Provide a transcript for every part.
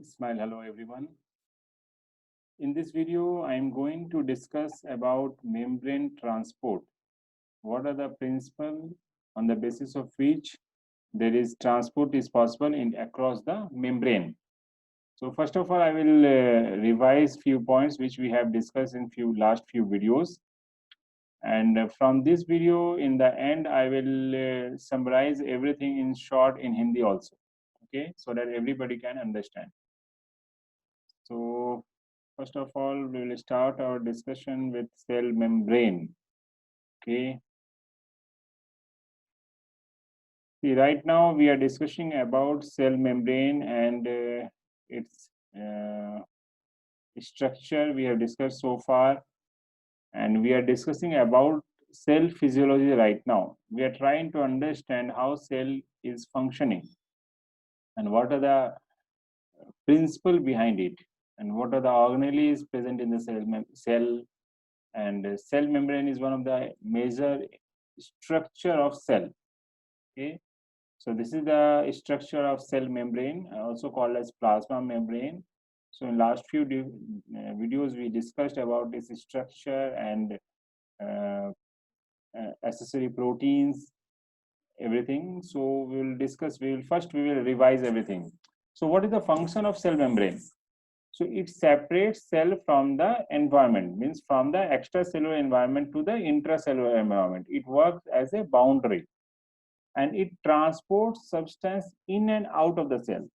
Smile. Hello everyone. In this video, I am going to discuss about membrane transport. What are the principles on the basis of which there is transport is possible in across the membrane. So first of all, I will revise few points which we have discussed in last few videos. And from this video, in the end, I will summarize everything in short in Hindi also. Okay, so that everybody can understand. So first of all, we will start our discussion with cell membrane. Okay. See, right now we are discussing about cell membrane and its structure we have discussed so far, and we are discussing about cell physiology right now. We are trying to understand how cell is functioning and what are the principle behind it and what are the organelles present in the cell. And cell membrane is one of the major structure of cell. Okay, so this is the structure of cell membrane, also called as plasma membrane. So in last few videos we discussed about this structure and uh, accessory proteins, everything. So we will revise everything. So what is the function of cell membrane? So it separates cell from the environment, means from the extracellular environment to the intracellular environment. It works as a boundary and it transports substance in and out of the cell.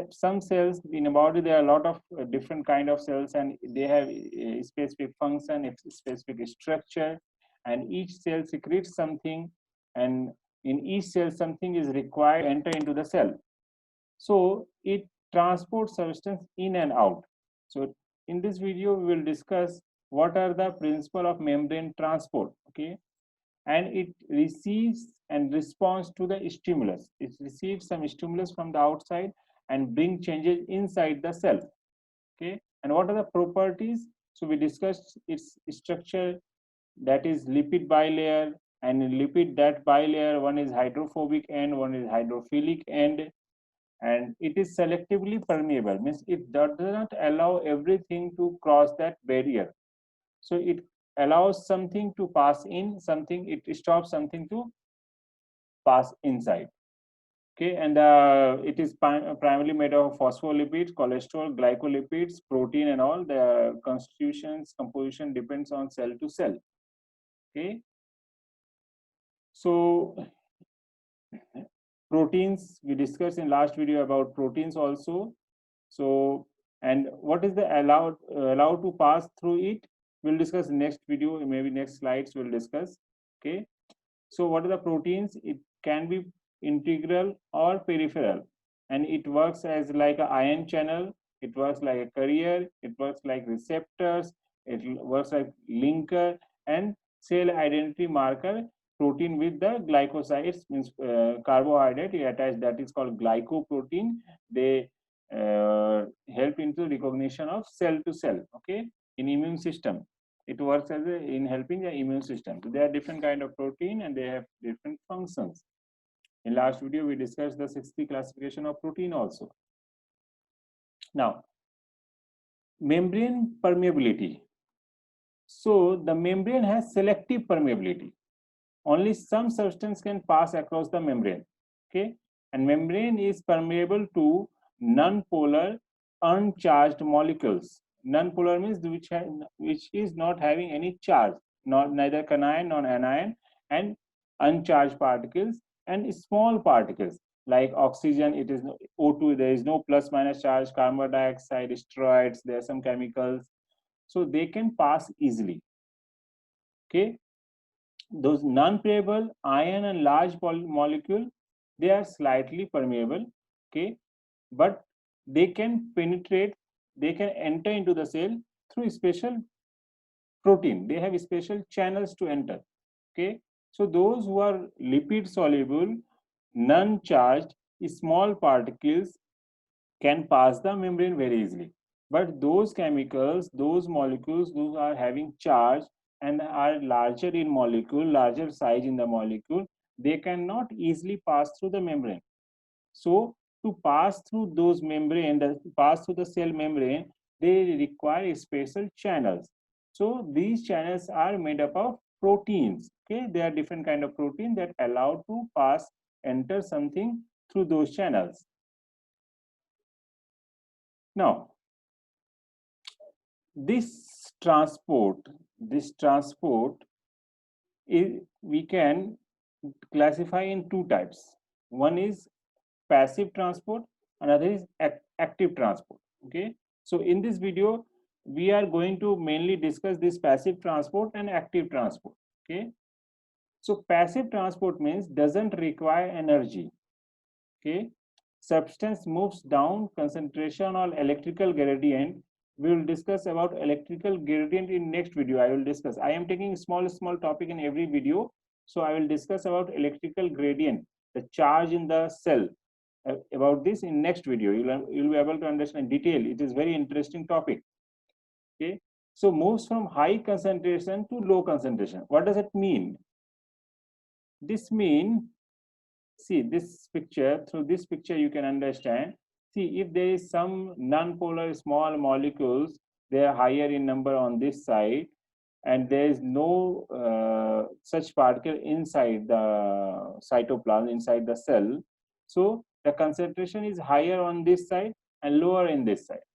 Some cells in a body, there are a lot of different kind of cells and they have a specific function, a specific structure, and each cell secretes something, and in each cell something is required to enter into the cell. So it transports substance in and out. So in this video, we will discuss what are the principle of membrane transport. Okay, and it receives and responds to the stimulus. It receives some stimulus from the outside and bring changes inside the cell. Okay, and what are the properties? So we discussed its structure, that is lipid bilayer, and in lipid that bilayer, one is hydrophobic end, one is hydrophilic end, and it is selectively permeable, means it does not allow everything to cross that barrier. So it allows something to pass in, something it stops something to pass inside. Okay, and it is primarily made of phospholipids, cholesterol, glycolipids, protein, and all. The composition depends on cell to cell. Okay, so proteins we discussed in last video about proteins also. So, and what is the allowed to pass through it? We'll discuss next video, maybe next slides we'll discuss. Okay, so what are the proteins? It can be integral or peripheral, and it works as like an ion channel. It works like a carrier. It works like receptors. It works like linker and cell identity marker. Protein with the glycosides, means carbohydrate attached, that is called glycoprotein. They help into recognition of cell to cell. Okay, in immune system it works as in helping the immune system. So there are different kind of protein and they have different functions. In last video we discussed the 60 classification of protein also. Now, membrane permeability. So the membrane has selective permeability. Only some substance can pass across the membrane. Okay, and membrane is permeable to non-polar uncharged molecules. Non-polar means which is not having any charge, neither cation nor anion, and uncharged particles and small particles like oxygen. It is O2. There is no plus minus charge. Carbon dioxide, steroids. There are some chemicals, so they can pass easily. Okay, those non-permeable iron and large molecule, they are slightly permeable. Okay, but they can penetrate, they can enter into the cell through special protein. They have special channels to enter. Okay, so those who are lipid soluble, non-charged, small particles can pass the membrane very easily. But those chemicals, those molecules, those are having charge and are larger in molecule, larger size in the molecule, they cannot easily pass through the membrane. So to pass through those membrane, pass through the cell membrane, they require special channels. So these channels are made up of proteins. Okay, they are different kind of protein that allow to pass, enter something through those channels. Now, this transport is, we can classify in two types. One is passive transport, another is active transport. Okay, so in this video we are going to mainly discuss this passive transport and active transport. Okay, so passive transport means doesn't require energy. Okay, substance moves down concentration or electrical gradient. We will discuss about electrical gradient in next video. I will discuss, I am taking small topic in every video, so I will discuss about electrical gradient, the charge in the cell. About this in next video, you'll be able to understand in detail. It is very interesting topic. Okay, so moves from high concentration to low concentration. What does it mean? This mean, see this picture, through this picture you can understand. See, if there is some non-polar small molecules, they are higher in number on this side, and there is no such particle inside the cytoplasm, inside the cell. So the concentration is higher on this side and lower in this side.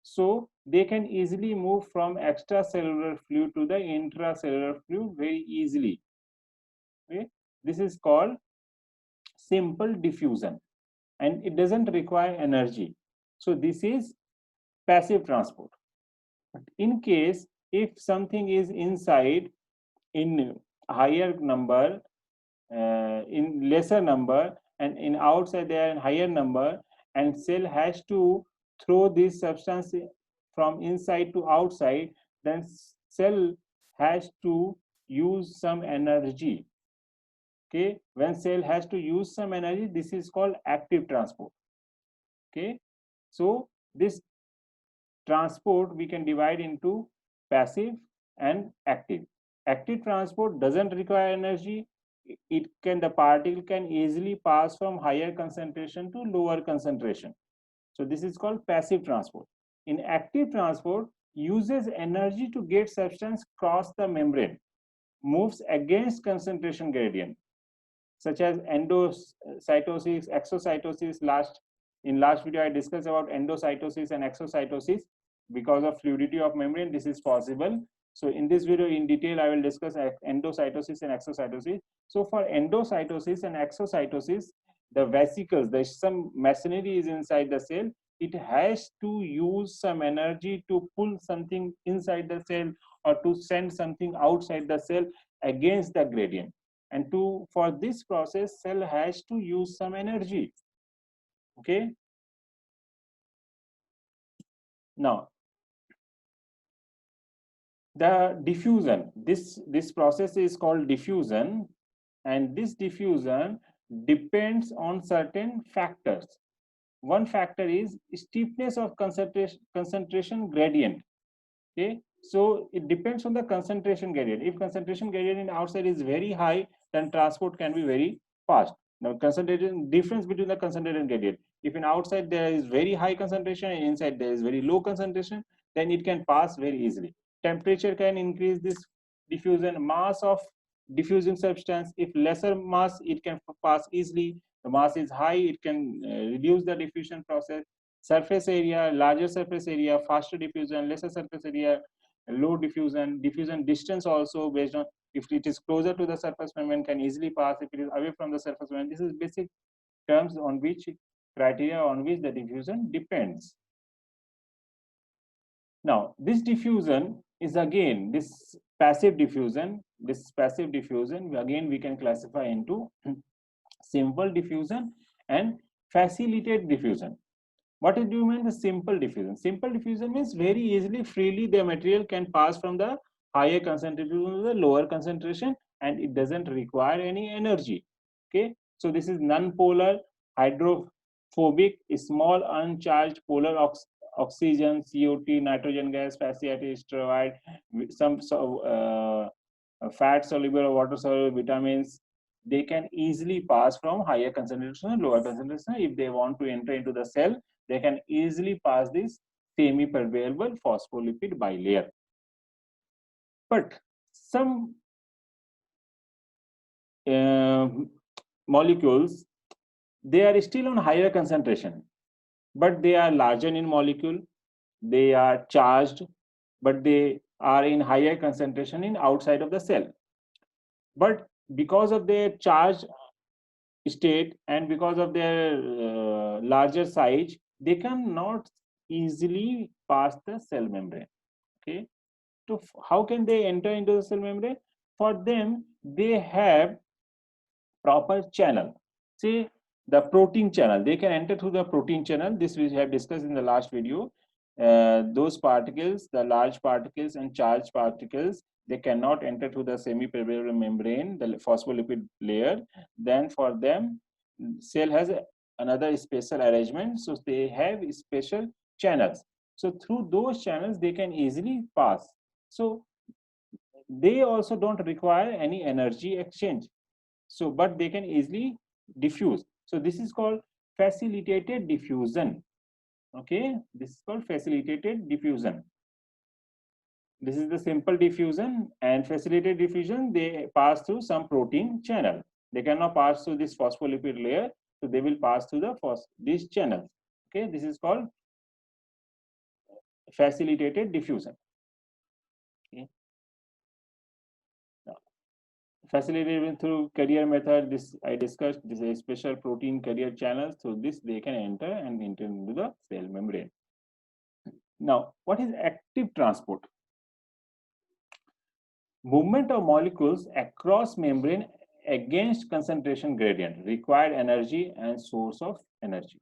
So they can easily move from extracellular fluid to the intracellular fluid very easily. Okay? This is called simple diffusion, and it doesn't require energy. So this is passive transport. But in case if something is inside in higher number, in lesser number, and in outside they are in higher number, and cell has to throw this substance from inside to outside, then cell has to use some energy. Okay, when cell has to use some energy, this is called active transport. Okay, so this transport we can divide into passive and active. Active transport doesn't require energy. It can, the particle can easily pass from higher concentration to lower concentration. So this is called passive transport. In active transport, uses energy to get substance cross the membrane, moves against concentration gradient, such as endocytosis, exocytosis. In last video I discussed about endocytosis and exocytosis. Because of fluidity of membrane, this is possible. So in this video in detail I will discuss endocytosis and exocytosis. So for endocytosis and exocytosis, the vesicles, there's some machinery is inside the cell. It has to use some energy to pull something inside the cell or to send something outside the cell against the gradient. And for this process, cell has to use some energy. Okay. Now, the diffusion, this process is called diffusion, and this diffusion depends on certain factors. One factor is steepness of concentration gradient. Okay, so it depends on the concentration gradient. If concentration gradient in outside is very high, then transport can be very fast. Now, concentration difference between the concentration gradient. If in outside there is very high concentration and inside there is very low concentration, then it can pass very easily. Temperature can increase this diffusion. Mass of diffusing substance, if lesser mass, it can pass easily. The mass is high, it can reduce the diffusion process. Surface area, larger surface area, faster diffusion, lesser surface area, low diffusion. Diffusion distance also, based on if it is closer to the surface membrane, can easily pass. If it is away from the surface membrane, this is basic terms on which criteria on which the diffusion depends. Now, this diffusion is again this passive diffusion. This passive diffusion again we can classify into simple diffusion and facilitated diffusion. What do you mean the simple diffusion? Simple diffusion means very easily, freely the material can pass from the higher concentration to the lower concentration, and it doesn't require any energy. Okay, so this is non-polar hydrophobic, small uncharged polar oxygen, CO2, nitrogen gas, fatty acid, steroid, some fat soluble or water soluble vitamins. they can easily pass from higher concentration to lower concentration. If they want to enter into the cell, they can easily pass this semi-permeable phospholipid bilayer. But some molecules, they are still on higher concentration, but they are larger in molecule, they are charged, but they are in higher concentration in outside of the cell. But because of their charge state and because of their larger size, they cannot easily pass the cell membrane. Okay, so how can they enter into the cell membrane? For them, they have proper channel. Say the protein channel, they can enter through the protein channel. This we have discussed in the last video. Those particles, the large particles and charged particles, they cannot enter through the semi-permeable membrane, the phospholipid layer. Then for them, cell has another special arrangement. So they have special channels. So through those channels, they can easily pass. So they also don't require any energy exchange. So, but they can easily diffuse. So this is called facilitated diffusion. Okay, this is called facilitated diffusion. This is the simple diffusion, and facilitated diffusion, they pass through some protein channel. They cannot pass through this phospholipid layer, so they will pass through these channels. Okay, this is called facilitated diffusion. Okay. Facilitated through carrier method, this I discussed. This is a special protein carrier channels. So this they can enter into the cell membrane. Now, what is active transport? Movement of molecules across membrane against concentration gradient, required energy and source of energy.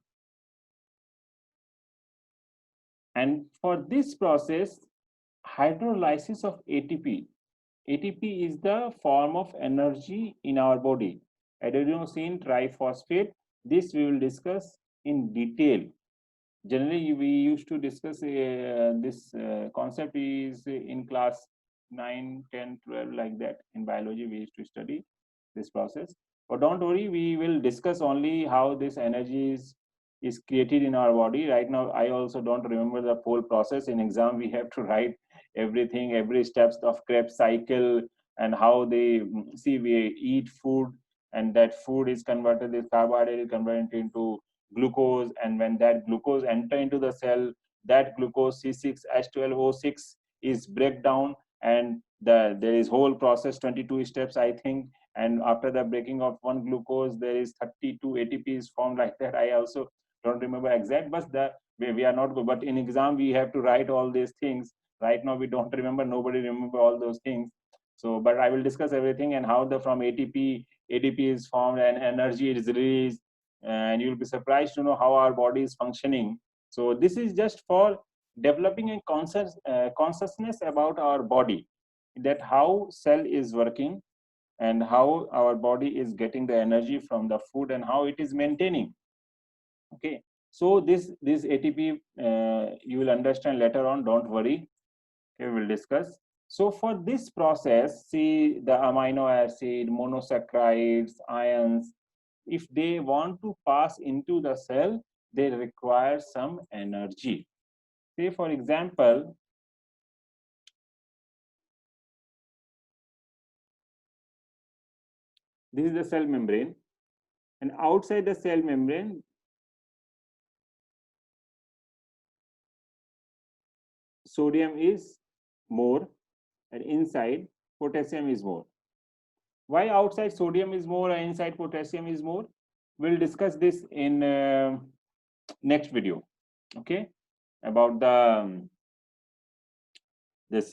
And for this process, hydrolysis of ATP. ATP is the form of energy in our body. Adenosine triphosphate. This we will discuss in detail. Generally, we used to discuss this concept is in class 9, 10, 12, like that. In biology, we used to study this process. But don't worry, we will discuss only how this energy is created in our body. Right now, I also don't remember the whole process. In exam, we have to write everything, every steps of Krebs cycle, and how they see we eat food, and that food is converted, this carbohydrate is converted into glucose, and when that glucose enter into the cell, that glucose C6H12O6 is break down, and there is whole process 22 steps, I think, and after the breaking of one glucose there is 32 ATPs formed, like that. I also don't remember exact, but we are not good, but in exam we have to write all these things. Right now we don't remember, nobody remember all those things. So but I will discuss everything, and how the from ATP is formed and energy is released, and you'll be surprised to know how our body is functioning. So this is just for developing a consciousness about our body, that how cell is working and how our body is getting the energy from the food and how it is maintaining. Okay, so this ATP you will understand later on, don't worry. Okay, we'll discuss. So for this process, see the amino acid, monosaccharides, ions, if they want to pass into the cell, they require some energy. Say for example, this is the cell membrane, and outside the cell membrane, sodium is more, and inside potassium is more. Why outside sodium is more and inside potassium is more? We'll discuss this in next video. Okay, about the this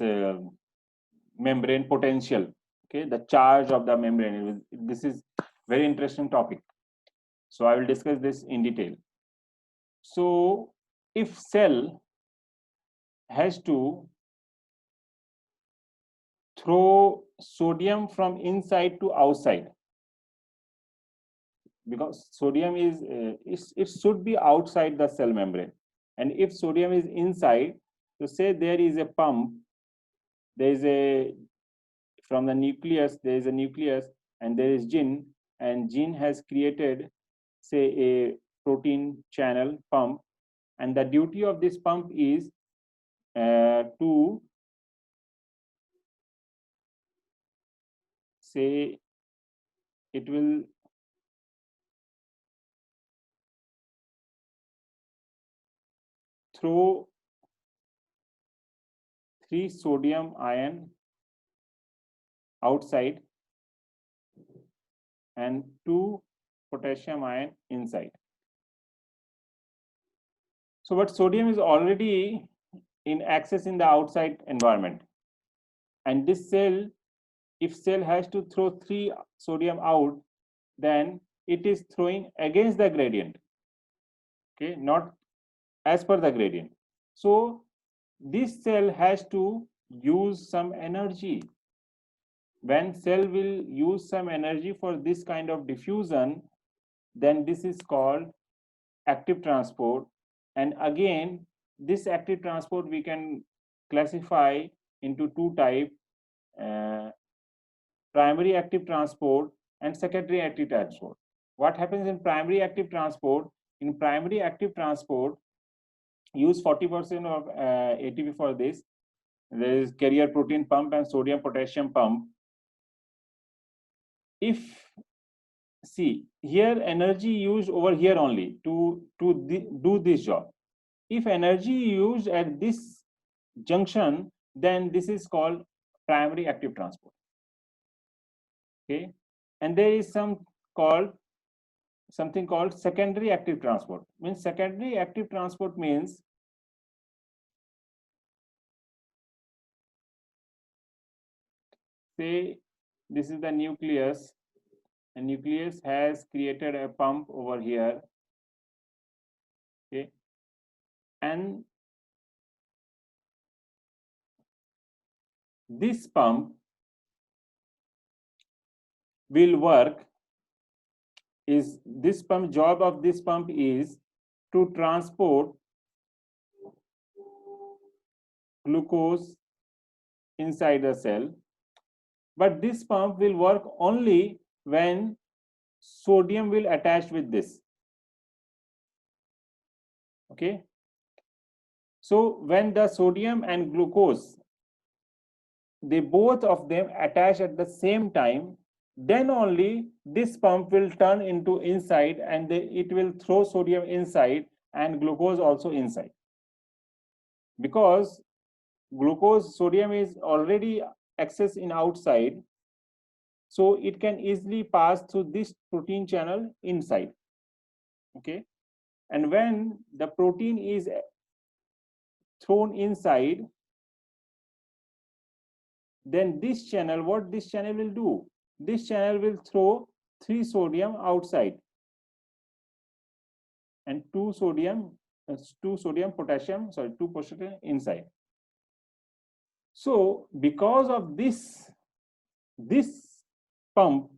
membrane potential. Okay, the charge of the membrane. This is very interesting topic. So I will discuss this in detail. So if cell has to throw sodium from inside to outside, because sodium is it should be outside the cell membrane, and if sodium is inside, so say there is a pump, there is a from the nucleus, there is a nucleus, and there is gene, and gene has created, say, a protein channel pump, and the duty of this pump is to say it will throw 3 sodium ion outside and 2 potassium ion inside. So, but sodium is already in access in the outside environment, and this cell, if cell has to throw 3 sodium out, then it is throwing against the gradient, okay, not as per the gradient. So this cell has to use some energy. When cell will use some energy for this kind of diffusion, then this is called active transport. And again, this active transport we can classify into 2 types: primary active transport and secondary active transport. What happens in primary active transport? In primary active transport, use 40% of ATP for this. There is carrier protein pump and sodium potassium pump. If see here, energy used over here only to do this job. If energy used at this junction, then this is called primary active transport. Okay, and there is something called secondary active transport. Means secondary active transport means say this is the nucleus. The nucleus has created a pump over here, okay, and this pump will work. Is this pump, job of this pump is to transport glucose inside the cell, but this pump will work only when sodium will attach with this, okay. So when the sodium and glucose, they both of them attach at the same time, then only this pump will turn into inside, and it will throw sodium inside and glucose also inside. Because glucose, sodium is already access in outside, so it can easily pass through this protein channel inside, okay. And when the protein is thrown inside, then this channel, what this channel will do? This channel will throw 3 sodium outside and 2 potassium inside. So because of this pump,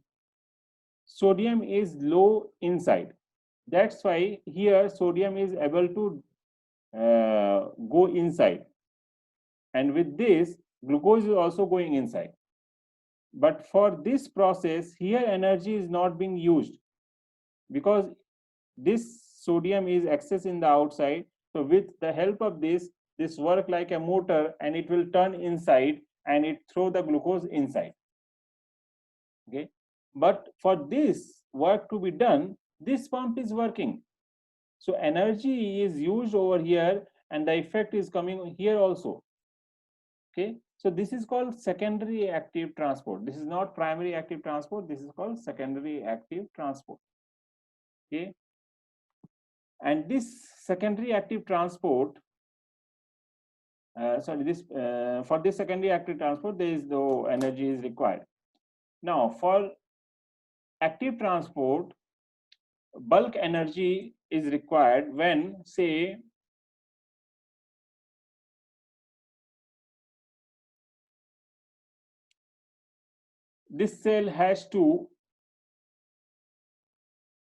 sodium is low inside. That's why here sodium is able to go inside, and with this glucose is also going inside. But for this process here, energy is not being used because this sodium is excess in the outside. So with the help of this work like a motor, and it will turn inside and it throw the glucose inside, okay. But for this work to be done, this pump is working, so energy is used over here and the effect is coming here also, okay. So this is called secondary active transport. This is not primary active transport, this is called secondary active transport, okay. And this secondary active transport, for this secondary active transport, there is no energy is required. Now for active transport, bulk energy is required when, say, this cell has to,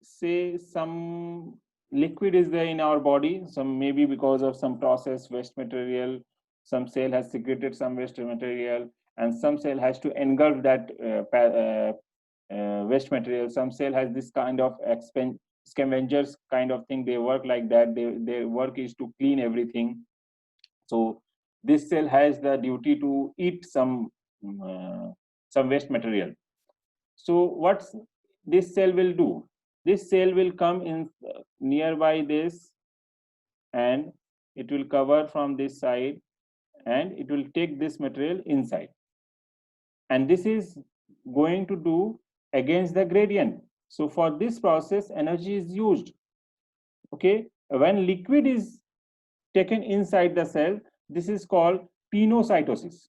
say, some liquid is there in our body, some maybe because of some process waste material, some cell has secreted some waste material, and some cell has to engulf that waste material. Some cell has this kind of scavengers kind of thing. They work like that. Their work is to clean everything. So this cell has the duty to eat some waste material. So what this cell will do? This cell will come in nearby this, and it will cover from this side, and it will take this material inside. And this is going to do against the gradient. So for this process, energy is used. Okay, when liquid is taken inside the cell, this is called pinocytosis.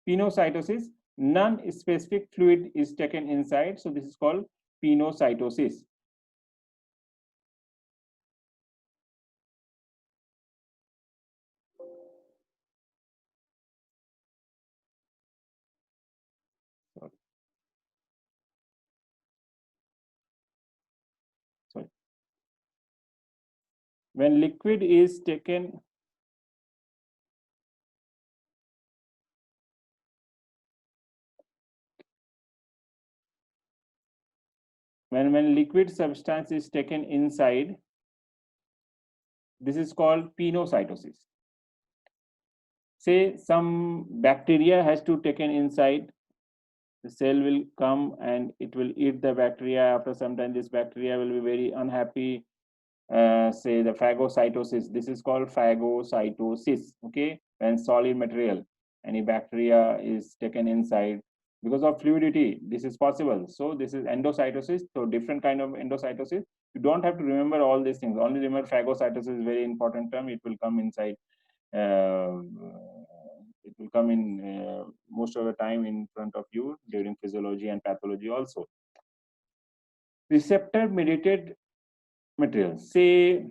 Pinocytosis, non-specific fluid is taken inside, so this is called pinocytosis. Sorry. When liquid is taken, when liquid substance is taken inside, this is called pinocytosis. Say some bacteria has to taken inside, the cell will come and it will eat the bacteria. After some time, this bacteria will be very unhappy. Say the phagocytosis. This is called phagocytosis. Okay, when solid material, any bacteria is taken inside because of fluidity, this is possible. So this is endocytosis. So different kind of endocytosis. You don't have to remember all these things. Only remember phagocytosis is very important term. It will come inside. It will come in most of the time in front of you during physiology and pathology also. Receptor mediated materials. Say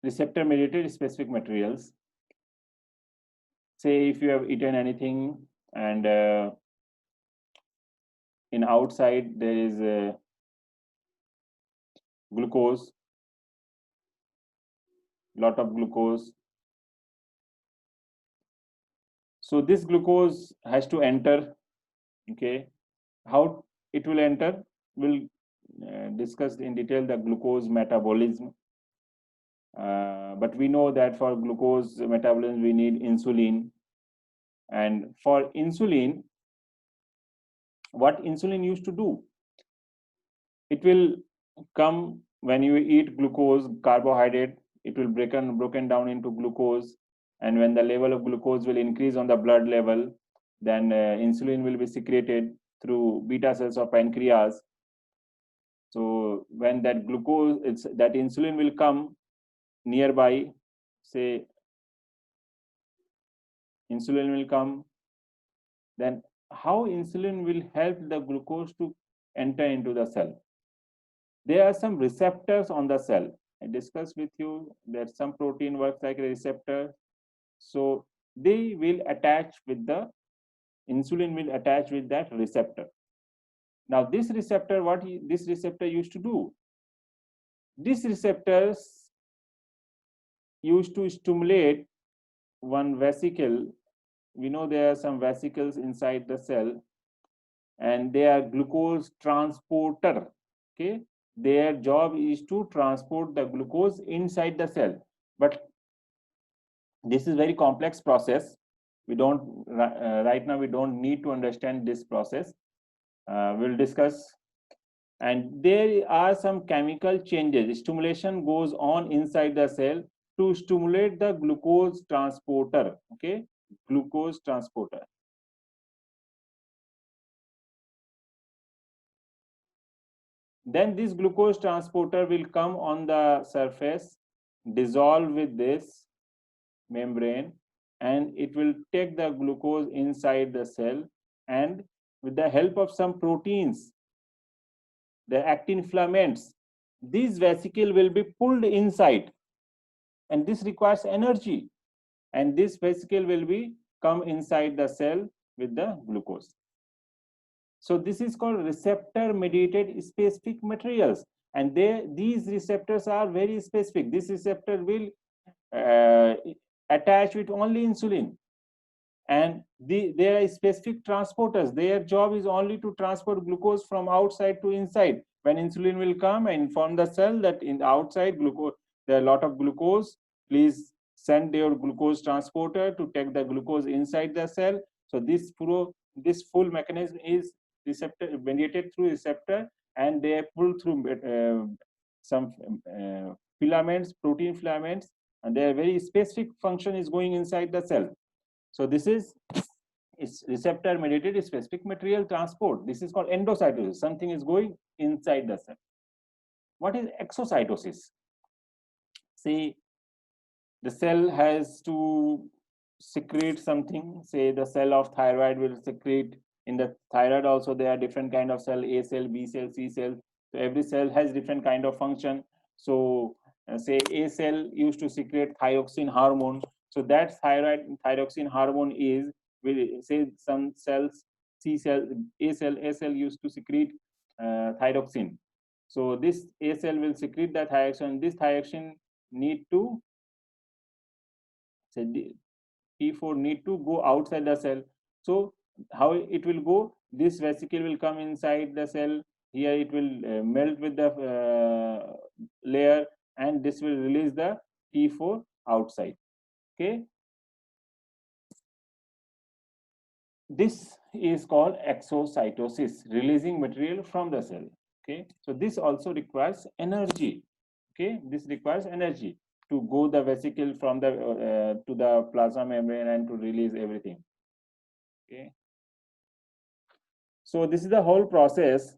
receptor mediated specific materials. Say if you have eaten anything and in outside there is glucose, lot of glucose. So this glucose has to enter. Okay, how it will enter? We'll discuss in detail the glucose metabolism. But we know that for glucose metabolism we need insulin, and for insulin, what insulin used to do? It will come when you eat glucose, carbohydrate, it will broken down into glucose, and when the level of glucose will increase on the blood level, then insulin will be secreted through beta cells of pancreas. So when that glucose, that insulin will come nearby, say insulin will come, then how insulin will help the glucose to enter into the cell? There are some receptors on the cell. I discussed with you that some protein works like a receptor. So they will attach with the insulin will attach with that receptor. Now this receptor, this receptor used to do? These receptors used to stimulate one vesicle. We know there are some vesicles inside the cell, and they are glucose transporter. Okay, their job is to transport the glucose inside the cell. But this is very complex process. We don't right now we don't need to understand this process. We'll discuss. And there are some chemical changes. Stimulation goes on inside the cell to stimulate the glucose transporter. Okay, glucose transporter. Then this glucose transporter will come on the surface, dissolve with this membrane, and it will take the glucose inside the cell, and with the help of some proteins, the actin filaments, these vesicle will be pulled inside, and this requires energy, and this vesicle will be come inside the cell with the glucose. So this is called receptor mediated specific materials, and these receptors are very specific. This receptor will attach with only insulin. and there are specific transporters. Their job is only to transport glucose from outside to inside. When insulin will come and inform the cell that in the outside glucose, there are a lot of glucose, please send your glucose transporter to take the glucose inside the cell. So this full mechanism is receptor mediated through receptor, and they pull through some filaments, protein filaments, and their very specific function is going inside the cell. So this is receptor mediated specific material transport. This is called endocytosis. Something is going inside the cell. What is exocytosis? See, the cell has to secrete something. Say the cell of thyroid will secrete. In the thyroid also there are different kind of cell, A cell, B cell, C cell. So every cell has different kind of function. So say A cell used to secrete thyroxine hormone. So that thyroxine hormone is, will say some cells, C cell, A cell used to secrete thyroxine. So this A cell will secrete that thyroxine. This thyroxine need to, say T4 need to go outside the cell. So how it will go? This vesicle will come inside the cell. Here it will melt with the layer, and this will release the T4 outside. Okay. This is called exocytosis, releasing material from the cell. Okay. So this also requires energy. Okay. This requires energy to go the vesicle from the to the plasma membrane and to release everything. Okay. So this is the whole process.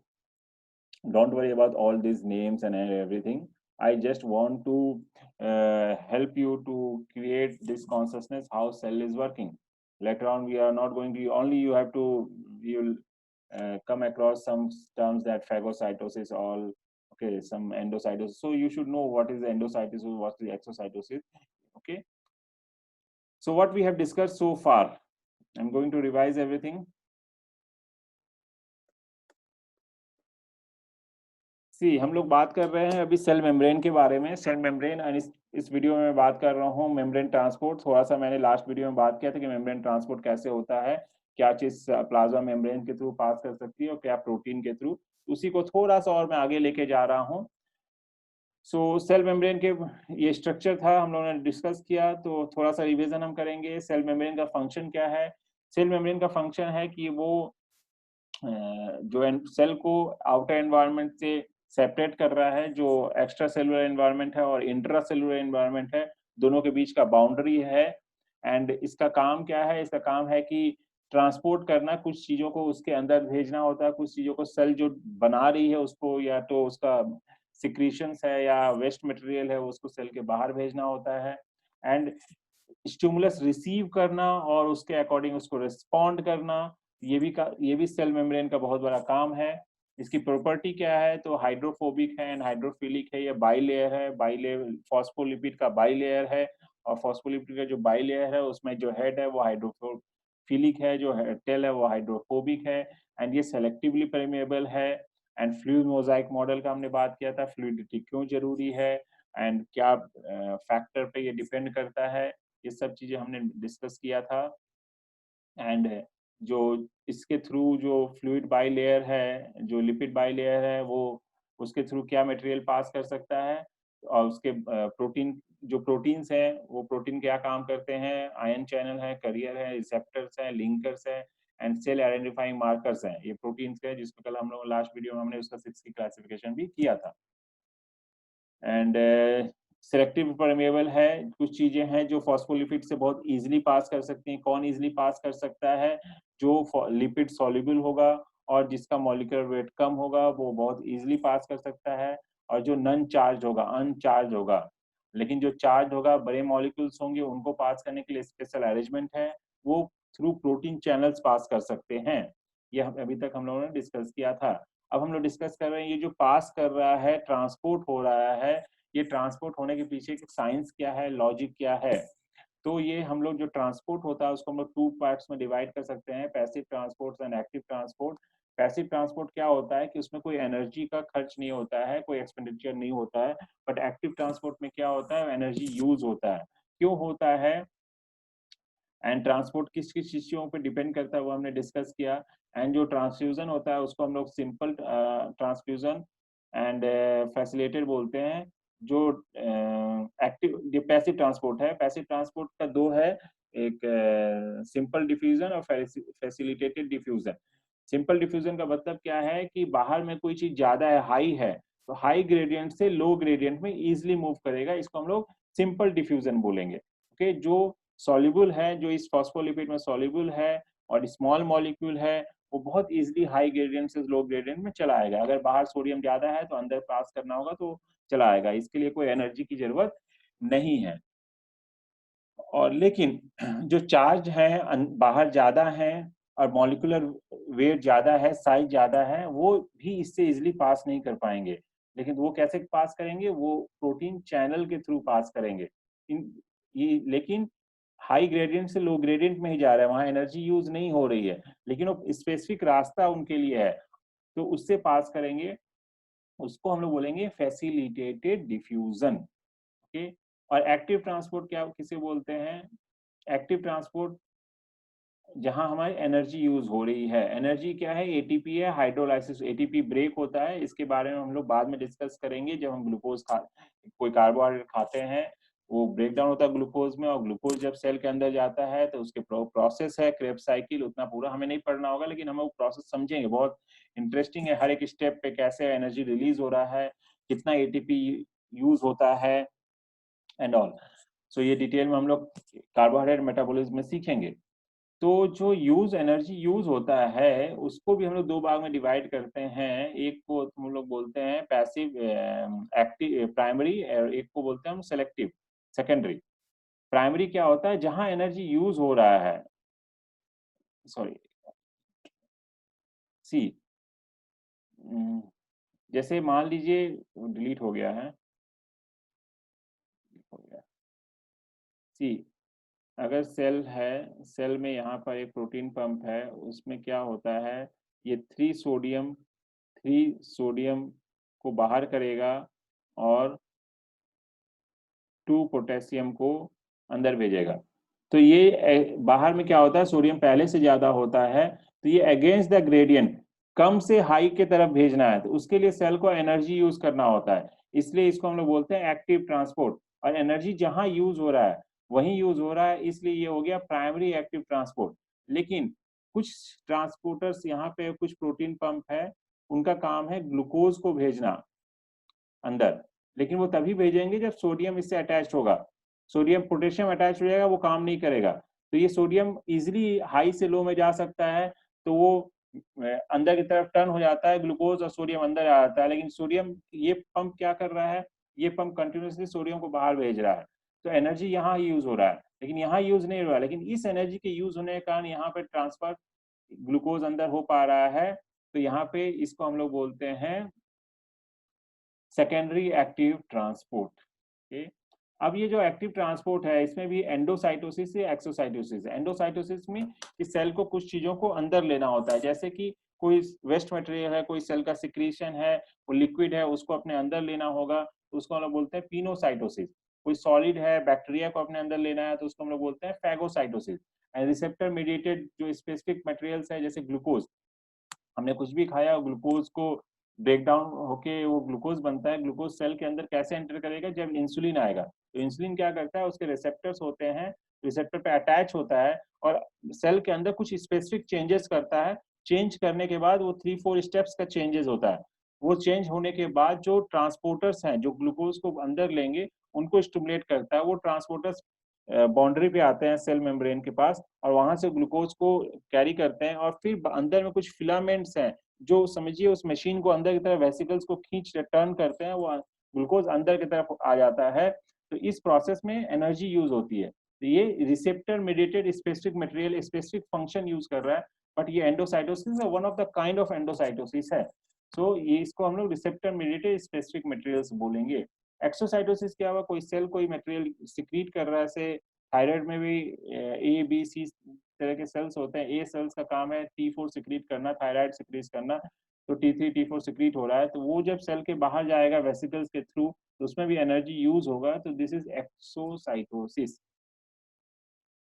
Don't worry about all these names and everything. I just want to help you to create this consciousness how cell is working. Later on, we are not going to only you have to, you'll come across some terms that phagocytosis, all okay, some endocytosis. So you should know what is the endocytosis, what is the exocytosis. Okay. So what we have discussed so far, I'm going to revise everything. सी हम लोग बात कर रहे हैं अभी cell membrane के बारे में. सेल मेम्ब्रेन, एंड इस वीडियो में मैं बात कर रहा हूँ मेम्ब्रेन ट्रांसपोर्ट. थोड़ा सा मैंने लास्ट वीडियो में बात किया था कि मेम्ब्रेन ट्रांसपोर्ट कैसे होता है, क्या चीज प्लाज्मा मेम्ब्रेन के थ्रू पास कर सकती है और क्या प्रोटीन के थ्रू. उसी को थोड़ा सा और मैं आगे लेके जा रहा हूँ. सो सेल मेम्ब्रेन के ये स्ट्रक्चर था, हम लोगों ने डिस्कस किया, तो थोड़ा सा रिवीजन हम करेंगे. सेल मेम्ब्रेन का फंक्शन क्या है? सेल मेम्ब्रेन का फंक्शन है कि वो जो सेल को आउटर एनवायरनमेंट से सेपरेट कर रहा है, जो एक्स्ट्रा सेलुलर एनवायरनमेंट है और इंट्रा सेलुलर एनवायरनमेंट है, दोनों के बीच का बाउंड्री है. एंड इसका काम क्या है? इसका काम है कि ट्रांसपोर्ट करना, कुछ चीजों को उसके अंदर भेजना होता है, कुछ चीजों को सेल जो बना रही है उसको, या तो उसका सिक्रीशंस है या वेस्ट मटेरियल है, उसको सेल के बाहर भेजना होता है. एंड स्टिमुलस रिसीव करना और उसके अकॉर्डिंग उसको रिस्पॉन्ड करना, ये भी सेल मेम्ब्रेन का बहुत बड़ा काम है. इसकी प्रॉपर्टी क्या है? तो हाइड्रोफोबिक है एंड हाइड्रोफिलिक है. ये बाई लेयर है, बाई लेयर फॉस्फोलिपिड का बाई लेयर है, और फॉस्फोलिपिड का जो बाई लेयर है उसमें जो हेड है वो हाइड्रोफिलिक है, जो टेल है वो हाइड्रोफोबिक है. एंड ये सेलेक्टिवली परमेएबल है. एंड फ्लूइड मोजाइक मॉडल का हमने बात किया था, फ्लूइडिटी क्यों जरूरी है एंड क्या फैक्टर पे ये डिपेंड करता है, ये सब चीजें हमने डिस्कस किया था. एंड जो इसके थ्रू जो फ्लूइड बाई लेयर है, जो लिपिड बाई लेयर है, वो उसके थ्रू क्या मटेरियल पास कर सकता है, और उसके प्रोटीन, जो प्रोटीन्स हैं वो प्रोटीन क्या काम करते हैं, आयन चैनल है, करियर है, रिसेप्टर्स है, लिंकर्स है, एंड सेल आइडेंटिफाइंग मार्कर्स हैं. ये प्रोटीन्स है जिसको कल हम लोग लास्ट वीडियो में हमने उसका 6 की क्लासिफिकेशन भी किया था. एंड सिलेक्टिव परमेएबल है, कुछ चीजें हैं जो फॉस्फोलिपिड से बहुत इजीली पास कर सकती हैं. कौन इजीली पास कर सकता है? जो लिपिड सॉल्युबल होगा और जिसका मॉलिक्यूलर वेट कम होगा वो बहुत इजीली पास कर सकता है. और जो नॉन चार्ज होगा, अनचार्ज होगा, लेकिन जो चार्ज होगा, बड़े मॉलिक्यूल्स होंगे, उनको पास करने के लिए स्पेशल अरेंजमेंट है, वो थ्रू प्रोटीन चैनल्स पास कर सकते हैं. ये अभी तक हम लोगों ने डिस्कस किया था. अब हम लोग डिस्कस कर रहे हैं ये जो पास कर रहा है, ट्रांसपोर्ट हो रहा है, ये ट्रांसपोर्ट होने के पीछे साइंस क्या है, लॉजिक क्या है. तो ये हम लोग जो ट्रांसपोर्ट होता है उसको हम लोग 2 पार्ट्स में डिवाइड कर सकते हैं, passive transport and active transport. Passive transport क्या होता है कि उसमें कोई एनर्जी का खर्च नहीं होता है, कोई एक्सपेंडिचर नहीं होता है. बट एक्टिव ट्रांसपोर्ट में क्या होता है? एनर्जी यूज होता है. क्यों होता है? एंड ट्रांसपोर्ट किस किस चीजों पे डिपेंड करता है वो हमने डिस्कस किया। एंड जो ट्रांसफ्यूजन होता है उसको हम लोग सिंपल ट्रांसफ्यूजन एंड फैसिलिटेटेड बोलते हैं। जो एक्टिव पैसिव ट्रांसपोर्ट है, पैसिव ट्रांसपोर्ट का दो है, एक सिंपल डिफ्यूजन और फैसिलिटेटेड डिफ्यूजन। सिंपल डिफ्यूजन का मतलब क्या है कि बाहर में कोई चीज ज्यादा है, हाई है, तो हाई ग्रेडियंट से लो ग्रेडियंट में इजिली मूव करेगा, इसको हम लोग सिंपल डिफ्यूजन बोलेंगे। ओके, जो सॉल्युबल है, जो इस फॉस्फोलिपिड में सॉल्युबल है और स्मॉल मॉलिक्यूल है, वो बहुत इजीली हाई ग्रेडियंट से लो ग्रेडियंट में चला आएगा। अगर बाहर सोडियम ज्यादा है तो अंदर पास करना होगा तो चला आएगा, इसके लिए कोई एनर्जी की जरूरत नहीं है। और लेकिन जो चार्ज है बाहर ज्यादा है और मॉलिक्यूलर वेट ज्यादा है, साइज ज्यादा है, वो भी इससे इजिली पास नहीं कर पाएंगे। लेकिन वो कैसे पास करेंगे, वो प्रोटीन चैनल के थ्रू पास करेंगे। ये लेकिन हाई ग्रेडियंट से लो ग्रेडियंट में ही जा रहा है, वहां एनर्जी यूज नहीं हो रही है, लेकिन वो स्पेसिफिक रास्ता उनके लिए है तो उससे पास करेंगे। उसको हम लोग बोलेंगे फैसिलिटेटेड डिफ्यूजन। ओके, और एक्टिव ट्रांसपोर्ट क्या किसे बोलते हैं? एक्टिव ट्रांसपोर्ट जहां हमारी एनर्जी यूज हो रही है। एनर्जी क्या है? एटीपी है, हाइड्रोलाइसिस, एटीपी ब्रेक होता है, इसके बारे में हम लोग बाद में डिस्कस करेंगे। जब हम ग्लूकोज कोई कार्बोहाइड्रेट खाते हैं, वो ब्रेक डाउन होता है ग्लूकोज में, और ग्लूकोज जब सेल के अंदर जाता है तो उसके प्रोसेस है क्रेब्स साइकिल, उतना पूरा हमें नहीं पढ़ना होगा, लेकिन हम वो प्रोसेस समझेंगे, बहुत इंटरेस्टिंग है। हर एक स्टेप पे कैसे एनर्जी रिलीज हो रहा है, कितना एटीपी यूज होता है एंड ऑल। सो ये डिटेल में हम लोग कार्बोहाइड्रेट मेटाबॉलिज्म में सीखेंगे। तो जो यूज एनर्जी यूज होता है उसको भी हम लोग दो भाग में डिवाइड करते हैं। एक को हम लोग बोलते हैं पैसिव एक्टिव प्राइमरी, और एक को बोलते हैं हम सेलेक्टिव सेकेंडरी। प्राइमरी क्या होता है? जहां एनर्जी यूज हो रहा है, सॉरी सी, जैसे मान लीजिए डिलीट हो गया है, सी, अगर सेल है, सेल में यहाँ पर एक प्रोटीन पंप है, उसमें क्या होता है, ये थ्री सोडियम को बाहर करेगा और 2 पोटेशियम को अंदर भेजेगा। तो ये बाहर में क्या होता है, सोडियम पहले से ज्यादा होता है, तो ये अगेंस्ट द ग्रेडियंट कम से हाई के तरफ भेजना है, तो उसके लिए सेल को एनर्जी यूज करना होता है। इसलिए इसको हम लोग बोलते हैं एक्टिव ट्रांसपोर्ट। और एनर्जी जहां यूज हो रहा है वहीं यूज हो रहा है, इसलिए ये हो गया प्राइमरी एक्टिव ट्रांसपोर्ट। लेकिन कुछ ट्रांसपोर्टर्स यहाँ पे, कुछ प्रोटीन पंप है, उनका काम है ग्लूकोज को भेजना अंदर, लेकिन वो तभी भेजेंगे जब सोडियम इससे अटैच होगा। सोडियम पोटेशियम अटैच हो जाएगा, वो काम नहीं करेगा। तो ये सोडियम इजिली हाई से लो में जा सकता है, तो वो अंदर की तरफ टर्न हो जाता है, ग्लूकोज और सोडियम अंदर आ जाता है। लेकिन सोडियम, ये पंप क्या कर रहा है, ये पंप कंटिन्यूसली सोडियम को बाहर भेज रहा है, तो एनर्जी यहाँ यूज हो रहा है, लेकिन यहाँ यूज नहीं हो रहा है। लेकिन इस एनर्जी के यूज होने के कारण यहाँ पे ट्रांसफर ग्लूकोज अंदर हो पा रहा है, तो यहाँ पे इसको हम लोग बोलते हैं सेकेंडरी एक्टिव ट्रांसपोर्ट। ओके, अब ये जो एक्टिव ट्रांसपोर्ट है, इसमें भी एंडोसाइटोसिस से एक्सोसाइटोसिस है। एंडोसाइटोसिस में इस सेल को कुछ चीजों को अंदर लेना होता है, जैसे कि कोई वेस्ट मटेरियल है, कोई सेल का सिक्रीशन है, वो लिक्विड है, उसको अपने अंदर लेना होगा, तो उसको हम लोग बोलते हैं पिनोसाइटोसिस। कोई सॉलिड है, बैक्टीरिया को अपने अंदर लेना है, तो उसको हम लोग बोलते हैं फैगोसाइटोसिस। एंड रिसेप्टर मीडिएटेड जो स्पेसिफिक मटेरियल्स है, जैसे ग्लूकोज, हमने कुछ भी खाया, ग्लूकोज को ब्रेक डाउन होके वो ग्लूकोज बनता है। ग्लूकोज सेल के अंदर कैसे एंटर करेगा, जब इंसुलिन आएगा, तो इंसुलिन क्या करता है, उसके रिसेप्टर्स होते हैं, रिसेप्टर पे अटैच होता है और सेल के अंदर कुछ स्पेसिफिक चेंजेस करता है। चेंज करने के बाद वो 3-4 स्टेप्स का चेंजेस होता है। वो चेंज होने के बाद जो ट्रांसपोर्टर्स हैं, जो ग्लूकोज को अंदर लेंगे, उनको स्टिमुलेट करता है। वो ट्रांसपोर्टर्स बाउंड्री पे आते हैं सेल मेम्ब्रेन के पास, और वहां से ग्लूकोज को कैरी करते हैं। और फिर अंदर में कुछ फिलामेंट्स हैं, जो समझिए उस मशीन को अंदर की तरफ, वेसिकल्स को खींच टर्न करते हैं, वो ग्लूकोज अंदर की तरफ आ जाता है। तो इस प्रोसेस में एनर्जी यूज होती है। तो ये receptor mediated specific material specific function use कर रहा है, बट ये एंडोसाइटोसिस है, one of the kind of endocytosis है। सो ये इसको हम लोग रिसेप्टर मेडिएटेड स्पेसिफिक मटेरियल्स बोलेंगे। एक्सोसाइटोसिस क्या हुआ, कोई सेल कोई मटेरियल सिक्रीट कर रहा है, से थायराइड में भी ए बी सी तरह के सेल्स होते हैं। ए सेल्स का काम है T4 सिक्रीट करना, थायराइड सिक्रीट करना, तो T3 T4 सिक्रीट हो रहा है, तो वो जब सेल के बाहर जाएगा वेसिकल्स के थ्रू, तो उसमें भी एनर्जी यूज होगा, तो दिस इज एक्सोसाइटोसिस।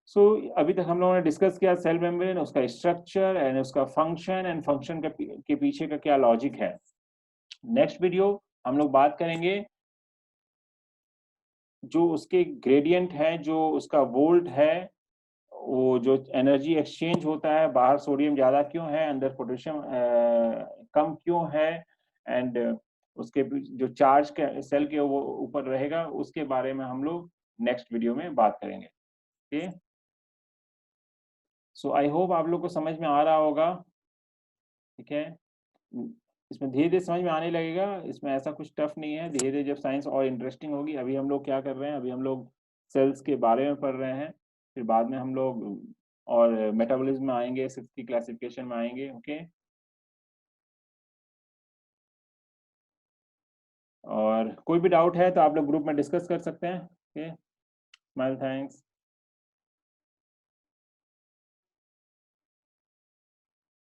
सो अभी तक हम लोगों ने डिस्कस किया सेल मेम्ब्रेन, उसका स्ट्रक्चर एंड उसका फंक्शन, एंड फंक्शन के पीछे का क्या लॉजिक है। नेक्स्ट वीडियो हम लोग बात करेंगे जो उसके ग्रेडियंट है, जो उसका वोल्ट है, वो जो एनर्जी एक्सचेंज होता है, बाहर सोडियम ज्यादा क्यों है, अंदर पोटेशियम कम क्यों है, एंड उसके जो चार्ज के सेल के वो ऊपर रहेगा, उसके बारे में हम लोग नेक्स्ट वीडियो में बात करेंगे। ओके, सो आई होप आप लोग को समझ में आ रहा होगा। ठीक है, इसमें धीरे धीरे समझ में आने लगेगा, इसमें ऐसा कुछ टफ नहीं है। धीरे धीरे जब साइंस और इंटरेस्टिंग होगी, अभी हम लोग क्या कर रहे हैं, अभी हम लोग सेल्स के बारे में पढ़ रहे हैं, फिर बाद में हम लोग और मेटाबॉलिज्म में आएंगे, सिक्स की क्लासिफिकेशन में आएंगे। ओके, और कोई भी डाउट है तो आप लोग ग्रुप में डिस्कस कर सकते हैं। Okay, smile, thanks.